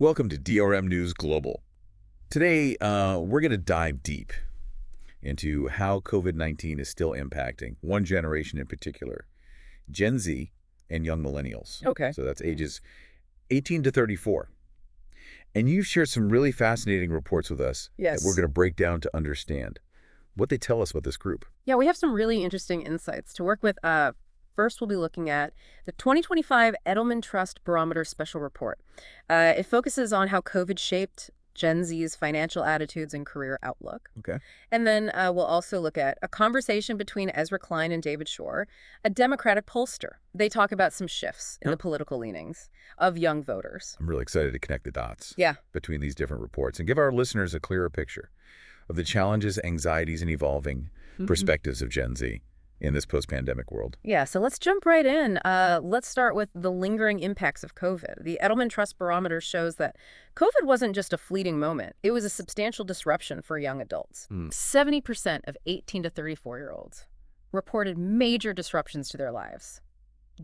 Welcome to DRM News Global. Today, we're going to dive deep into how COVID-19 is still impacting one generation in particular, Gen Z and young millennials. Okay. So that's ages 18 to 34. And you've shared some really fascinating reports with us Yes. that we're going to break down to understand what they tell us about this group. Yeah, we have some really interesting insights to work with. First, we'll be looking at the 2025 Edelman Trust Barometer Special Report. It focuses on how COVID shaped Gen Z's financial attitudes and career outlook. Okay. And then we'll also look at a conversation between Ezra Klein and David Shore, a Democratic pollster. They talk about some shifts in the political leanings of young voters. I'm really excited to connect the dots Yeah. between these different reports and give our listeners a clearer picture of the challenges, anxieties, and evolving perspectives of Gen Z in this post-pandemic world. Yeah, so let's jump right in. Let's start with the lingering impacts of COVID. The Edelman Trust Barometer shows that COVID wasn't just a fleeting moment. It was a substantial disruption for young adults. 70% of 18 to 34-year-olds reported major disruptions to their lives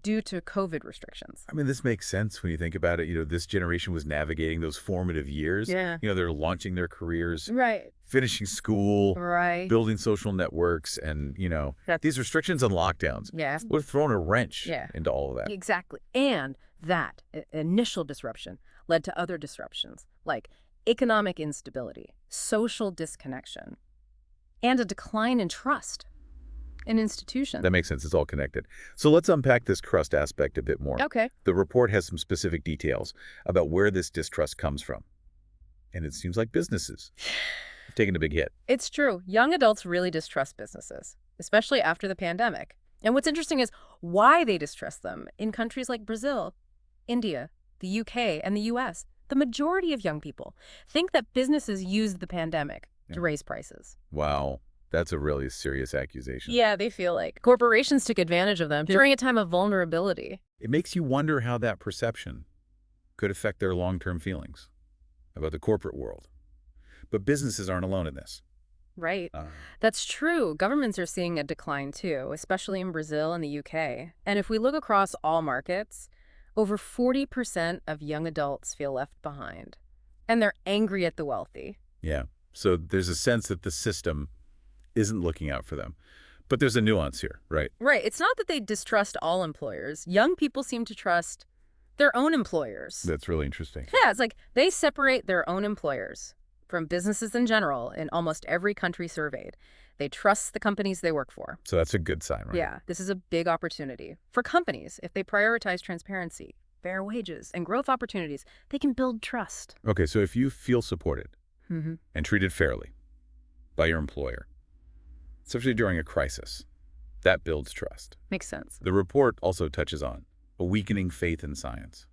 due to COVID restrictions. I mean, this makes sense when you think about it. You know, this generation was navigating those formative years. Yeah. You know, they're launching their careers, Right. finishing school, Right. building social networks, and, you know, these restrictions and lockdowns Yeah. would have thrown a wrench Yeah. into all of that. Exactly. And that initial disruption led to other disruptions like economic instability, social disconnection, and a decline in trust in institutions. That makes sense. It's all connected. So let's unpack this trust aspect a bit more. Okay. The report has some specific details about where this distrust comes from. And it seems like businesses have taken a big hit. It's true. Young adults really distrust businesses, especially after the pandemic. And what's interesting is why they distrust them. In countries like Brazil, India, the UK, and the US, the majority of young people think that businesses used the pandemic to raise prices. Wow. That's a really serious accusation. Yeah, they feel like corporations took advantage of them during a time of vulnerability. It makes you wonder how that perception could affect their long-term feelings about the corporate world. But businesses aren't alone in this. Right. That's true. Governments are seeing a decline too, especially in Brazil and the UK. And if we look across all markets, over 40% of young adults feel left behind. And they're angry at the wealthy. Yeah. So there's a sense that the system isn't looking out for them. But there's a nuance here, right? Right. It's not that they distrust all employers. Young people seem to trust their own employers. That's really interesting. Yeah, it's like they separate their own employers from businesses in general in almost every country surveyed. They trust the companies they work for. So that's a good sign, right? Yeah, this is a big opportunity for companies. If they prioritize transparency, fair wages, and growth opportunities, they can build trust. Okay, so if you feel supported Mm-hmm. and treated fairly by your employer, especially during a crisis, that builds trust. Makes sense. The report also touches on a weakening faith in science.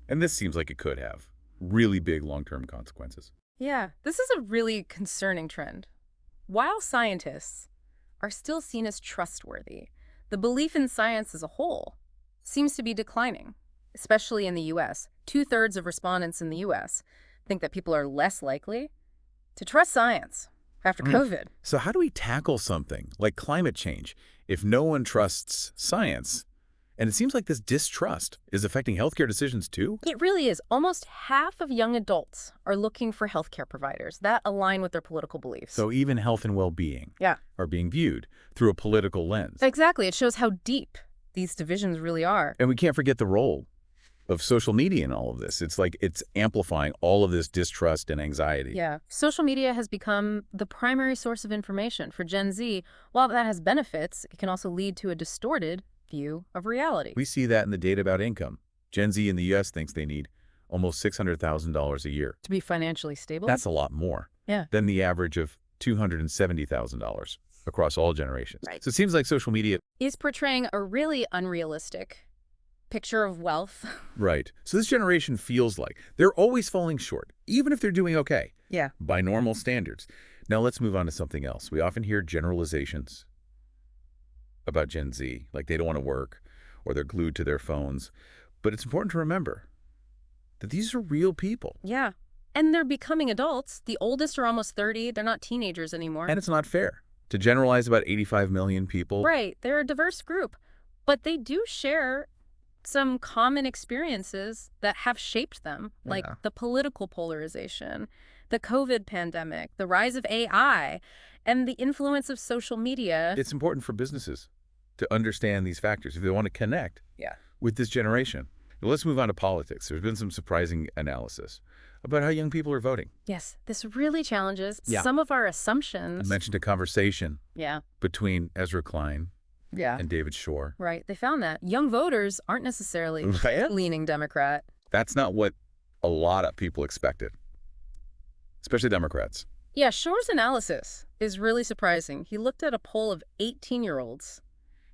And this seems like it could have really big long-term consequences. Yeah, this is a really concerning trend. While scientists are still seen as trustworthy, the belief in science as a whole seems to be declining, especially in the U.S. 2/3 of respondents in the U.S. think that people are less likely to trust science after COVID. So how do we tackle something like climate change if no one trusts science? And it seems like this distrust is affecting healthcare decisions too. It really is. Almost half of young adults are looking for healthcare providers that align with their political beliefs. So even health and well-being are being viewed through a political lens. Exactly. It shows how deep these divisions really are. And we can't forget the role of social media in all of this. It's like it's amplifying all of this distrust and anxiety. Yeah. Social media has become the primary source of information for Gen Z. While that has benefits, it can also lead to a distorted view of reality. We see that in the data about income. Gen Z in the U.S. thinks they need almost $600,000 a year. To be financially stable? That's a lot more than the average of $270,000 across all generations. Right. So it seems like social media is portraying a really unrealistic picture of wealth. Right. So this generation feels like they're always falling short, even if they're doing okay. Yeah. By normal standards. Now let's move on to something else. We often hear generalizations about Gen Z, like they don't want to work or they're glued to their phones. But it's important to remember that these are real people. Yeah. And they're becoming adults. The oldest are almost 30. They're not teenagers anymore. And it's not fair to generalize about 85 million people. Right. They're a diverse group. But they do share some common experiences that have shaped them, like Yeah. the political polarization, the COVID pandemic, the rise of AI, and the influence of social media. It's important for businesses to understand these factors if they want to connect Yeah. with this generation. Now, let's move on to politics. There's been some surprising analysis about how young people are voting. Yes, this really challenges Yeah. some of our I assumptions. mentioned a conversation Yeah. between Ezra Klein Yeah. and David Shore. Right. They found that young voters aren't necessarily Right. leaning Democrat. That's not what a lot of people expected, especially Democrats. Yeah, Shore's analysis is really surprising. He looked at a poll of 18-year-olds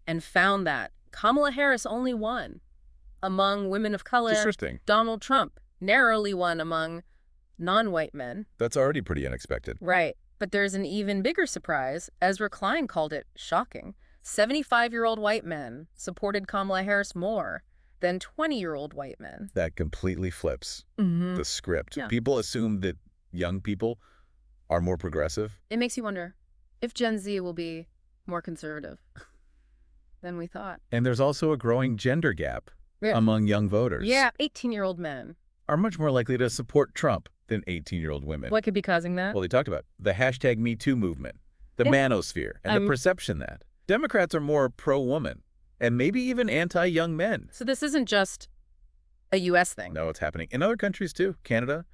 and found that Kamala Harris only won among women of color. Interesting. Donald Trump narrowly won among non-white men. That's already pretty unexpected. Right. But there's an even bigger surprise. Ezra Klein called it shocking. 75-year-old white men supported Kamala Harris more than 20-year-old white men. That completely flips Mm-hmm. the script. Yeah. People assume that young people are more progressive. It makes you wonder if Gen Z will be more conservative than we thought. And there's also a growing gender gap Yeah. among young voters. Yeah, 18-year-old men. Are much more likely to support Trump than 18-year-old women. What could be causing that? Well, they talked about the hashtag #MeToo movement, the Yeah. manosphere, and the perception that Democrats are more pro-woman and maybe even anti-young men. So this isn't just a U.S. thing. No, it's happening in other countries too. Canada,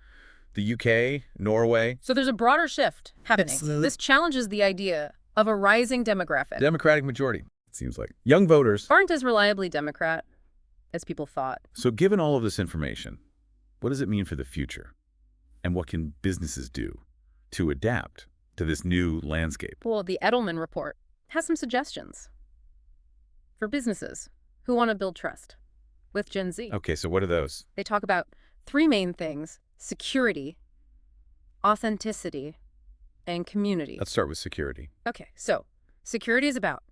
the UK, Norway. So there's a broader shift happening. It's- This challenges the idea of a rising demographic. Democratic majority, it seems like. Young voters. Aren't as reliably Democrat as people thought. So given all of this information, what does it mean for the future? And what can businesses do to adapt to this new landscape? Well, the Edelman report has some suggestions for businesses who want to build trust with Gen Z. Okay, so what are those? They talk about three main things: security, authenticity, and community. Let's start with security. Okay, so security is about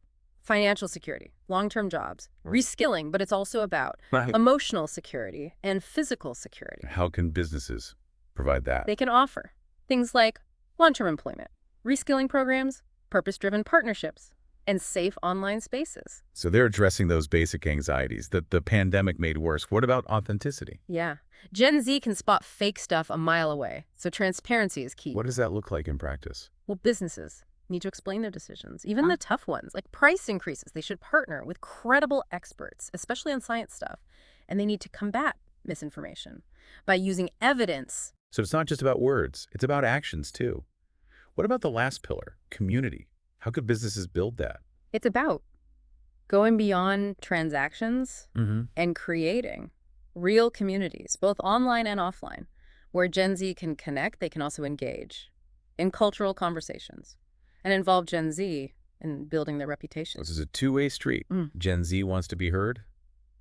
financial security, long-term jobs, reskilling, but it's also about emotional security and physical security. How can businesses provide that? They can offer things like long-term employment, reskilling programs, purpose-driven partnerships, and safe online spaces. So they're addressing those basic anxieties that the pandemic made worse. What about authenticity? Yeah. Gen Z can spot fake stuff a mile away, so transparency is key. What does that look like in practice? Well, businesses need to explain their decisions, even the tough ones, like price increases. They should partner with credible experts, especially on science stuff, and they need to combat misinformation by using evidence. So it's not just about words, it's about actions too. What about the last pillar, community? How could businesses build that? It's about going beyond transactions Mm-hmm. and creating real communities, both online and offline, where Gen Z can connect. They can also engage in cultural conversations and involve Gen Z in building their reputation. This is a two-way street. Gen Z wants to be heard,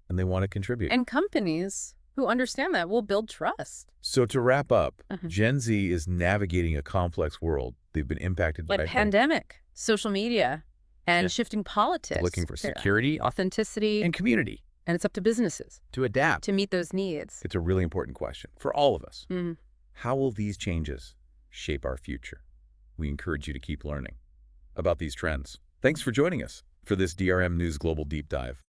and they want to contribute. And companies who understand that will build trust. So to wrap up, Mhm. Gen Z is navigating a complex world. They've been impacted Like by pandemic, social media, and Yeah. shifting politics. looking for They're security authenticity, and community and it's up to businesses to adapt. to meet those needs. It's a really important question for all of us. Mhm. How will these changes shape our future? We encourage you to keep learning about these trends. Thanks for joining us for this DRM News Global Deep Dive.